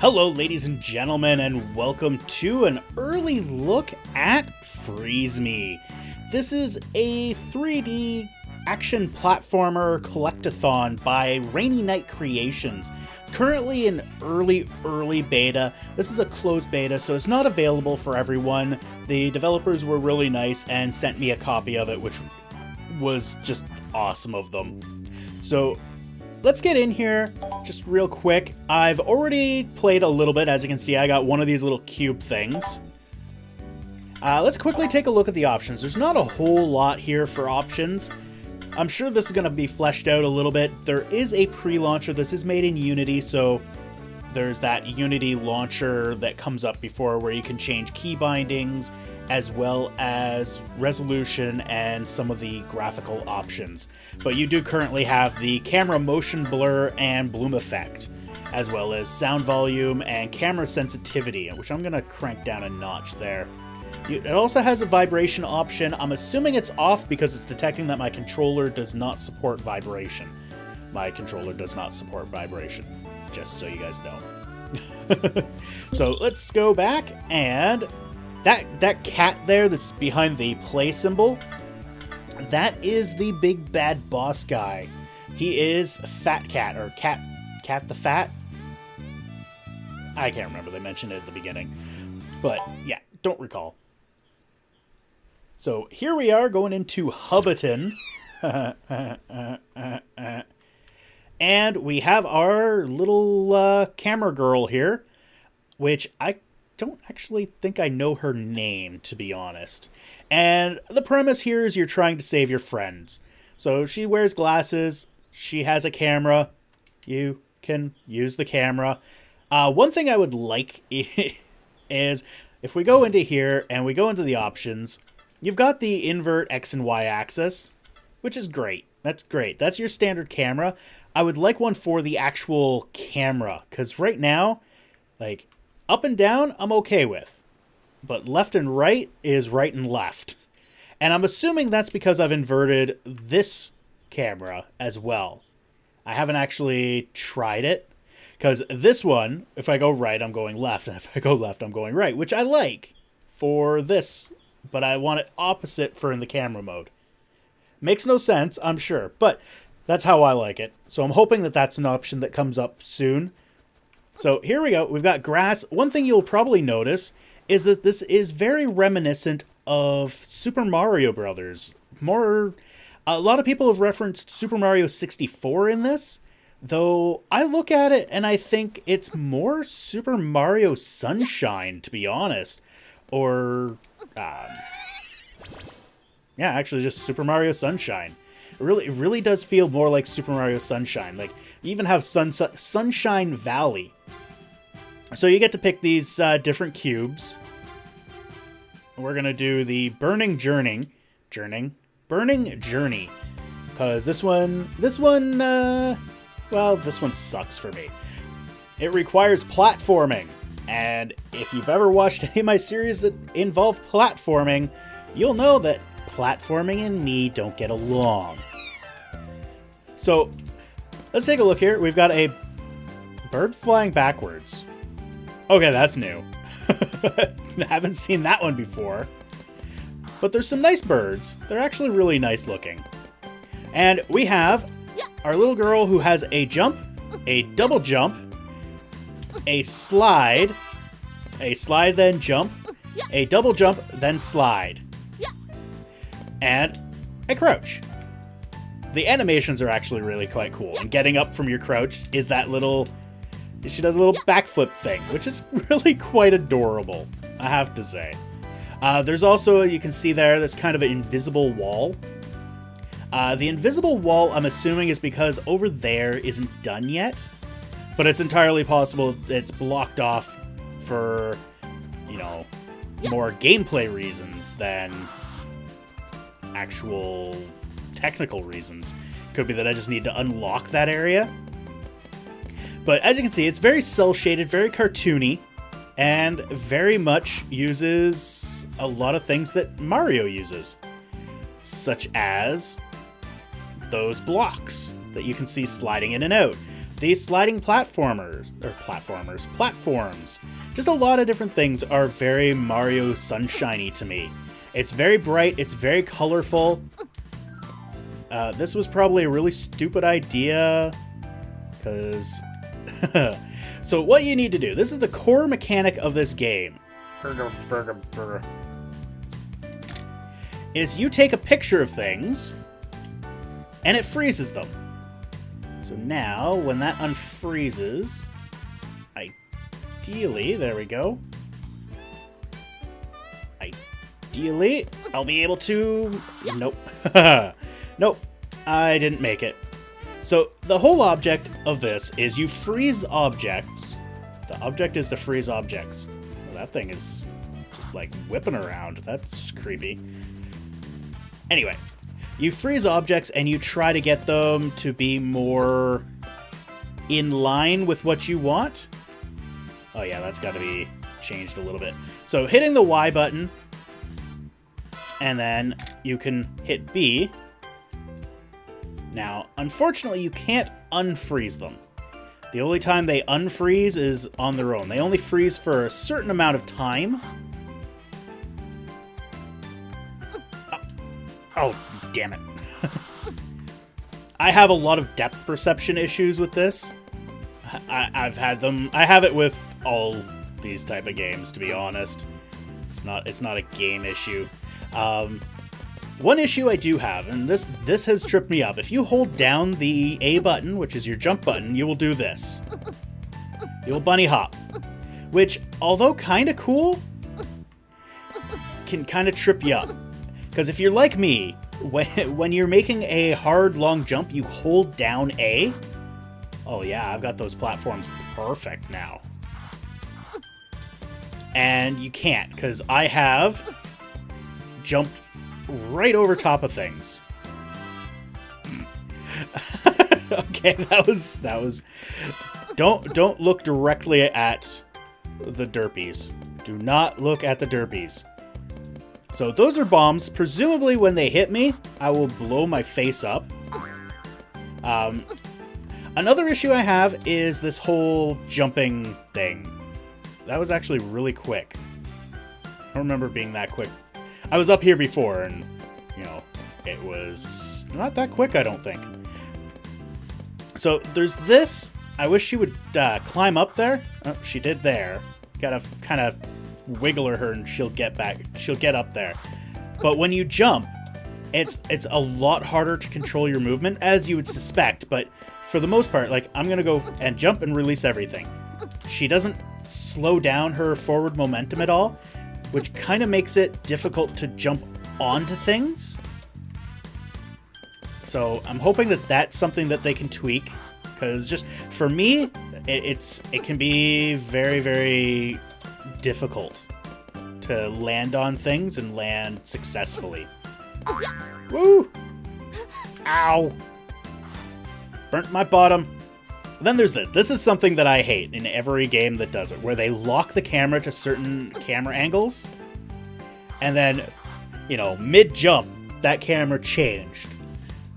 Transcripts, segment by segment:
Hello, ladies and gentlemen, and welcome to an early look at FreezeME. This is a 3D action platformer collectathon by Rainy Night Creations. Currently in early beta. This is a closed beta, so it's not available for everyone. The developers were really nice and sent me a copy of it, which was just awesome of them. So let's get in here just real quick. I've already played a little bit. As you can see, I got one of these little cube things. Let's quickly take a look at the options. There's not a whole lot here for options. I'm sure this is going to be fleshed out a little bit. There is a pre-launcher. This is made in Unity, so there's that Unity launcher that comes up before where you can change key bindings as well as resolution and some of the graphical options. But you do currently have the camera motion blur and bloom effect, as well as sound volume and camera sensitivity, which I'm going to crank down a notch there. It also has a vibration option. I'm assuming it's off because it's detecting that my controller does not support vibration. My controller does not support vibration, just so you guys know. So let's go back, and that cat there that's behind the play symbol, that is the big bad boss guy. He is Fat Cat, or Cat the Fat. I can't remember, they mentioned it at the beginning. But yeah, don't recall. So here we are going into Hubbiton. And we have our little camera girl here, which I don't actually think I know her name, to be honest. And the premise here is you're trying to save your friends. So she wears glasses, she has a camera, you can use the camera. One thing I would like is if we go into here and we go into the options, you've got the invert X and Y axis, which is great. That's great. That's your standard camera. I would like one for the actual camera, because right now, like, up and down, I'm okay with. But left and right is right and left. And I'm assuming that's because I've inverted this camera as well. I haven't actually tried it, because this one, if I go right, I'm going left, and if I go left, I'm going right, which I like for this, but I want it opposite for in the camera mode. Makes no sense, I'm sure, but that's how I like it. So I'm hoping that that's an option that comes up soon. So here we go. We've got grass. One thing you'll probably notice is that this is very reminiscent of Super Mario Brothers. A lot of people have referenced Super Mario 64 in this, though I look at it and I think it's more Super Mario Sunshine, to be honest. Or, yeah, actually just Super Mario Sunshine. It really does feel more like Super Mario Sunshine. Like, you even have Sunshine Valley. So you get to pick these different cubes. We're going to do the Burning Journey. Because this one, well, this one sucks for me. It requires platforming. And if you've ever watched any of my series that involve platforming, you'll know that platforming and me don't get along. So, let's take a look here. We've got a bird flying backwards. Okay, that's new. Haven't seen that one before. But there's some nice birds. They're actually really nice looking. And we have our little girl who has a jump, a double jump, a slide then jump, a double jump then slide, and a crouch. The animations are actually really quite cool. And getting up from your crouch is that little, she does a little backflip thing, which is really quite adorable, I have to say. There's also, you can see there, this kind of an invisible wall. The invisible wall, I'm assuming, is because over there isn't done yet. But it's entirely possible it's blocked off for, you know, more gameplay reasons than actual technical reasons. Could be that I just need to unlock that area. But as you can see, it's very cel-shaded, very cartoony, and very much uses a lot of things that Mario uses. Such as those blocks that you can see sliding in and out. These sliding platforms. Just a lot of different things are very Mario Sunshiny to me. It's very bright, it's very colorful. This was probably a really stupid idea, because... So what you need to do, this is the core mechanic of this game, is you take a picture of things, and it freezes them. So now, when that unfreezes, ideally, there we go. Ideally, I'll be able to... Nope. Nope, I didn't make it. So the whole object of this is you freeze objects. The object is to freeze objects. Well, that thing is just like whipping around. That's creepy. Anyway, you freeze objects and you try to get them to be more in line with what you want. Oh yeah, that's got to be changed a little bit. So hitting the Y button, and then you can hit B. Now, unfortunately, you can't unfreeze them. The only time they unfreeze is on their own. They only freeze for a certain amount of time. Oh, damn it. I have a lot of depth perception issues with this. I've had them. I have it with all these type of games, to be honest. It's not a game issue. One issue I do have, and this has tripped me up. If you hold down the A button, which is your jump button, you will do this. You'll bunny hop. Which, although kind of cool, can kind of trip you up. Because if you're like me, when you're making a hard, long jump, you hold down A. Oh yeah, I've got those platforms perfect now. And you can't, because I have jumped right over top of things. Okay, that was don't look directly at the derpies. Do not look at the derpies. So those are bombs. Presumably when they hit me, I will blow my face up. Another issue I have is this whole jumping thing. That was actually really quick. I don't remember being that quick. I was up here before, and, you know, it was not that quick, I don't think. So, there's this. I wish she would climb up there. Oh, she did there. Gotta kind of wiggle her, and she'll get back. She'll get up there. But when you jump, it's a lot harder to control your movement, as you would suspect. But for the most part, like, I'm gonna go and jump and release everything. She doesn't slow down her forward momentum at all, which kind of makes it difficult to jump onto things. So I'm hoping that that's something that they can tweak, because just for me, it can be very, very difficult to land on things and land successfully. Woo! Ow! Burnt my bottom. Then there's this. This is something that I hate in every game that does it, where they lock the camera to certain camera angles, and then, you know, mid-jump, that camera changed.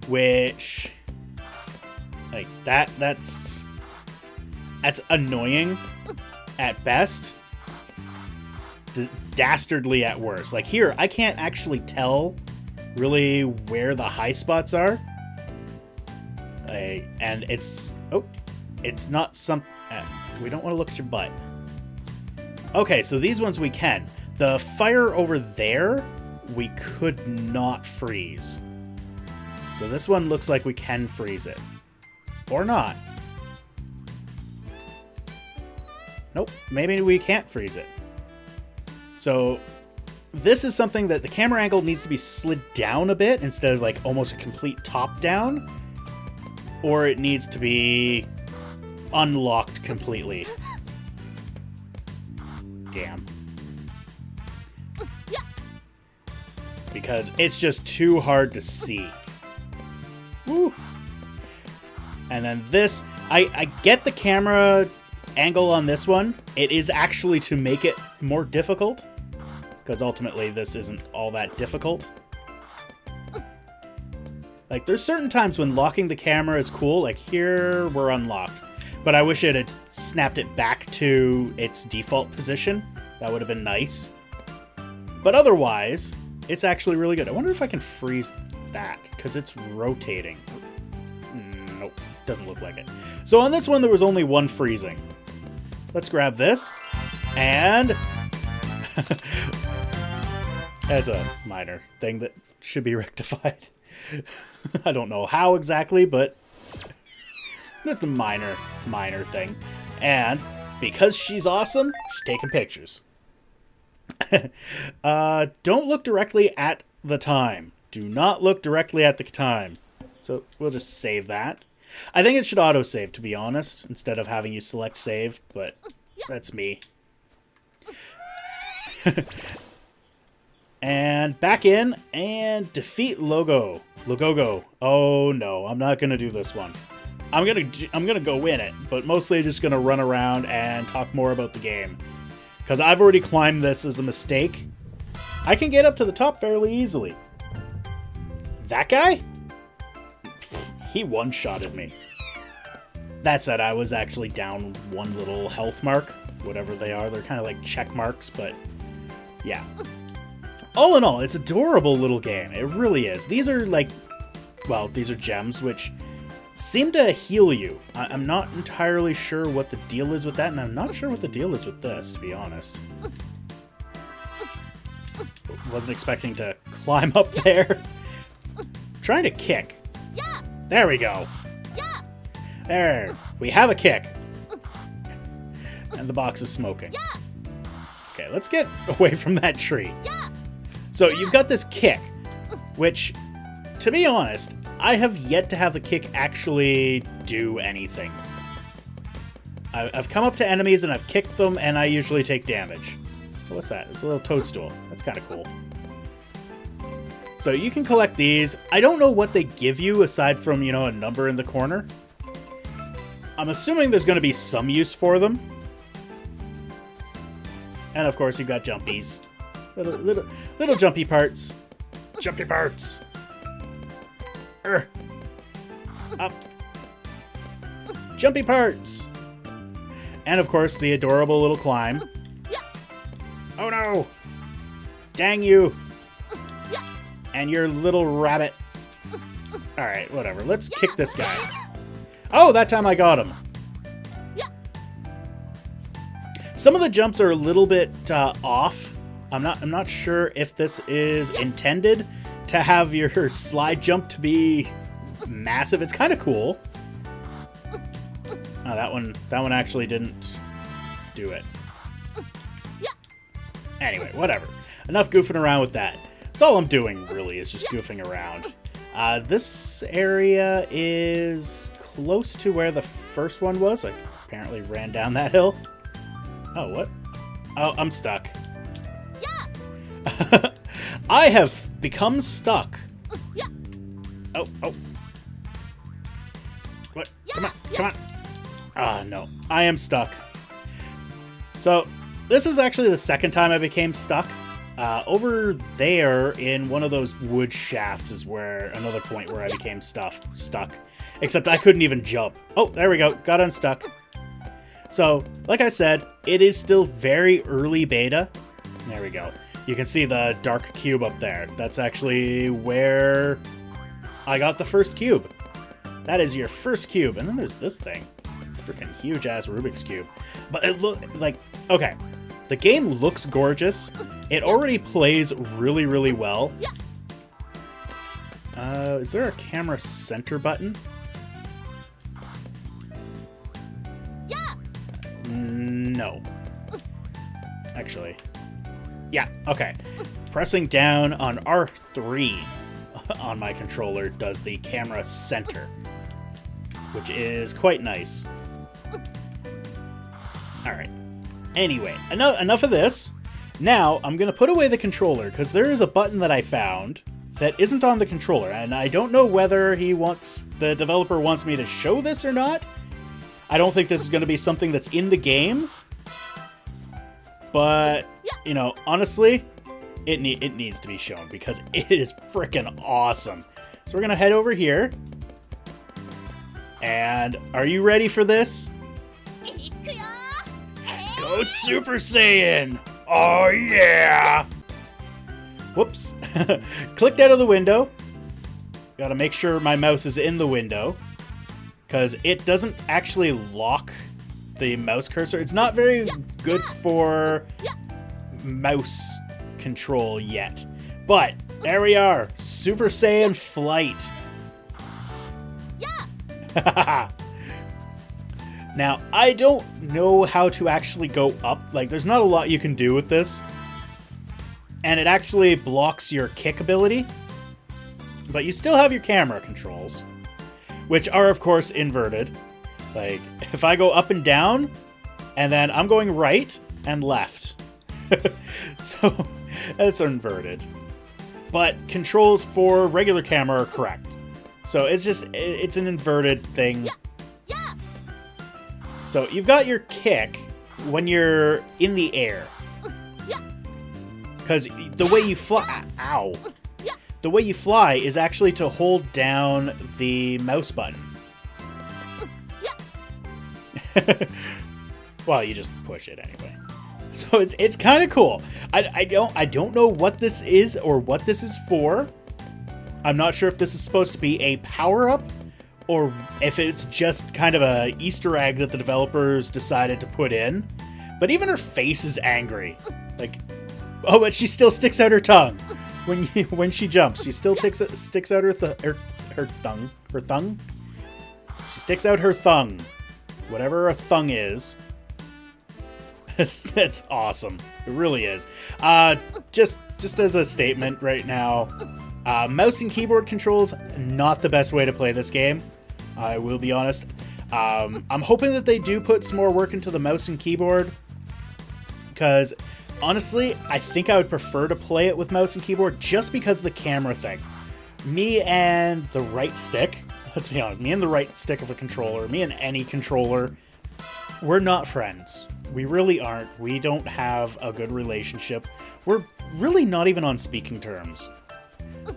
Which, like, that's annoying at best. Dastardly at worst. Like here, I can't actually tell really where the high spots are. And it's... Oh, it's not some... we don't want to look at your butt. Okay, so these ones we can. The fire over there, we could not freeze. So this one looks like we can freeze it. Or not. Nope, maybe we can't freeze it. So this is something that the camera angle needs to be slid down a bit instead of like almost a complete top down. Or it needs to be unlocked completely. Damn. Because it's just too hard to see. Woo. And then this, I get the camera angle on this one. It is actually to make it more difficult, because ultimately this isn't all that difficult. Like, there's certain times when locking the camera is cool. Like here, we're unlocked. But I wish it had snapped it back to its default position. That would have been nice. But otherwise, it's actually really good. I wonder if I can freeze that, because it's rotating. Nope, doesn't look like it. So on this one, there was only one freezing. Let's grab this, and that's a minor thing that should be rectified. I don't know how exactly, but that's a minor thing. And because she's awesome, she's taking pictures. Don't look directly at the time. Do not look directly at the time. So we'll just save that. I think it should autosave, to be honest, instead of having you select save, but that's me. And back in and defeat Logogo. Oh no, I'm not gonna do this one. I'm gonna go win it, but mostly just gonna run around and talk more about the game, because I've already climbed this as a mistake. I can get up to the top fairly easily. That guy? He one-shotted me. That said, I was actually down one little health mark, whatever they are. They're kind of like check marks, but yeah. All in all, it's an adorable little game. It really is. These are like, well, these are gems, which seem to heal you. I'm not entirely sure what the deal is with that, and I'm not sure what the deal is with this, to be honest. Wasn't expecting to climb up there. Trying to kick. Yeah. There we go. Yeah. There. We have a kick. And the box is smoking. Yeah. Okay, let's get away from that tree. Yeah. So you've got this kick, which, to be honest, I have yet to have the kick actually do anything. I've come up to enemies and I've kicked them, and I usually take damage. What's that? It's a little toadstool. That's kind of cool. So you can collect these. I don't know what they give you aside from, you know, a number in the corner. I'm assuming there's going to be some use for them. And of course, you've got jumpies. Little jumpy parts. Jumpy parts. Up. Jumpy parts. And of course, the adorable little climb. Oh no! Dang you! And your little rabbit. Alright, whatever. Let's kick this guy. Oh, that time I got him. Some of the jumps are a little bit off. I'm not sure if this is intended to have your slide jump to be massive. It's kind of cool. Oh, that one actually didn't do it. Anyway, whatever. Enough goofing around with that. That's all I'm doing, really, is just goofing around. This area is close to where the first one was. I apparently ran down that hill. Oh, what? Oh, I'm stuck. Yeah. I have become stuck. Yeah. Oh. What? Come on. Ah, no. I am stuck. So, this is actually the second time I became stuck. Over there in one of those wood shafts is where another point where I became stuck. Except I couldn't even jump. Oh, there we go. Got unstuck. So, like I said, it is still very early beta. There we go. You can see the dark cube up there. That's actually where I got the first cube. That is your first cube. And then there's this thing. Freaking huge-ass Rubik's Cube. But it looks like... Okay. The game looks gorgeous. It already plays really, really well. Is there a camera center button? No. Actually. Yeah, okay. Pressing down on R3 on my controller does the camera center, which is quite nice. Alright. Anyway, enough of this. Now, I'm going to put away the controller, because there is a button that I found that isn't on the controller, and I don't know whether the developer wants me to show this or not. I don't think this is going to be something that's in the game. But, you know, honestly, it needs to be shown, because it is freaking awesome. So we're going to head over here. And are you ready for this? Go Super Saiyan! Oh yeah! Whoops. Clicked out of the window. Gotta make sure my mouse is in the window, because it doesn't actually lock the mouse cursor. It's not very good for mouse control yet. But there we are. Super Saiyan flight. Now, I don't know how to actually go up. Like, there's not a lot you can do with this. And it actually blocks your kick ability. But you still have your camera controls, which are, of course, inverted. Like, if I go up and down, and then I'm going right and left. So, that's inverted. But controls for regular camera are correct. So, it's an inverted thing. So, you've got your kick when you're in the air. Because the way you fly... Ow! The way you fly is actually to hold down the mouse button. Well, you just push it anyway. So it's kind of cool. I don't know what this is or what this is for. I'm not sure if this is supposed to be a power-up or if it's just kind of a Easter egg that the developers decided to put in. But even her face is angry. Like, oh, but she still sticks out her tongue when she jumps. She still sticks out her thumb. She sticks out her thumb. Whatever a thumb is. That's awesome. It really is. Just as a statement right now, mouse and keyboard controls, not the best way to play this game. I will be honest. I'm hoping that they do put some more work into the mouse and keyboard, because honestly, I think I would prefer to play it with mouse and keyboard just because of the camera thing. Me and the right stick, let's be honest, me and the right stick of a controller, me and any controller, we're not friends. We really aren't. We don't have a good relationship. We're really not even on speaking terms.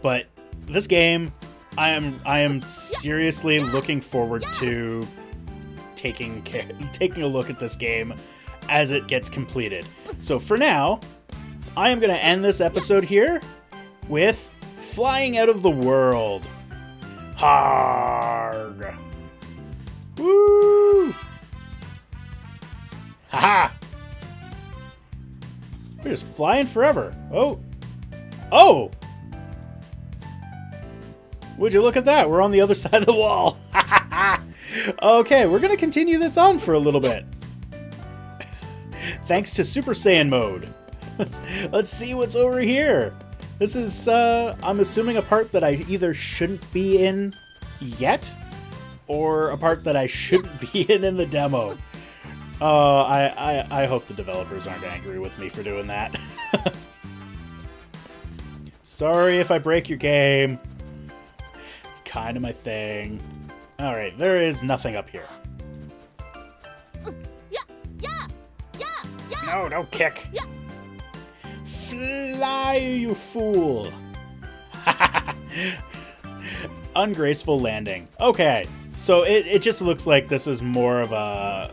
But this game, I am seriously looking forward to taking a look at this game as it gets completed. So for now, I am going to end this episode here with flying out of the world. Harg. Woo! Haha! We're just flying forever. Oh! Oh! Would you look at that? We're on the other side of the wall. Okay, we're going to continue this on for a little bit. Thanks to Super Saiyan mode. Let's see what's over here. This is, I'm assuming, a part that I either shouldn't be in yet, or a part that I shouldn't be in the demo. I hope the developers aren't angry with me for doing that. Sorry if I break your game. It's kind of my thing. Alright, there is nothing up here. No, don't kick. Fly, you fool. Ungraceful landing. Okay, so it just looks like this is more of a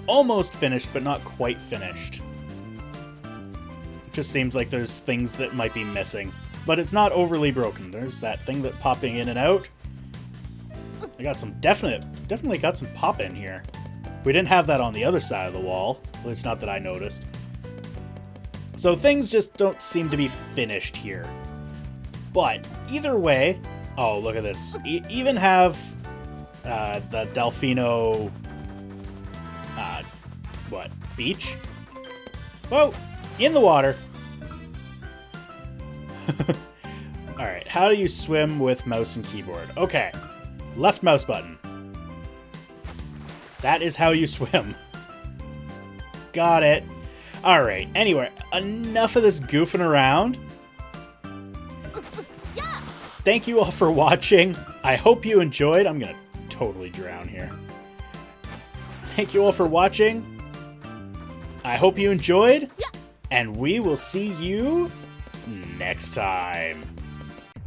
almost finished, but not quite finished. It just seems like there's things that might be missing, but it's not overly broken. There's that thing that popping in and out. I got some definitely got some pop in here. We didn't have that on the other side of the wall. At least not that I noticed. So things just don't seem to be finished here. But either way, oh, look at this. Even have the Delfino, beach? Whoa, in the water. Alright, how do you swim with mouse and keyboard? Okay, left mouse button. That is how you swim. Got it. Alright, anyway, enough of this goofing around. Thank you all for watching. I hope you enjoyed. I'm gonna totally drown here. Thank you all for watching. I hope you enjoyed. And we will see you next time.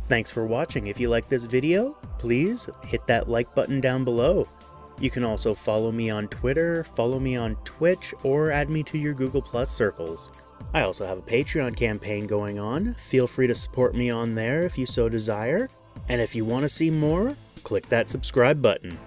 Thanks for watching. If you like this video, please hit that like button down below. You can also follow me on Twitter, follow me on Twitch, or add me to your Google Plus circles. I also have a Patreon campaign going on. Feel free to support me on there if you so desire. And if you want to see more, click that subscribe button.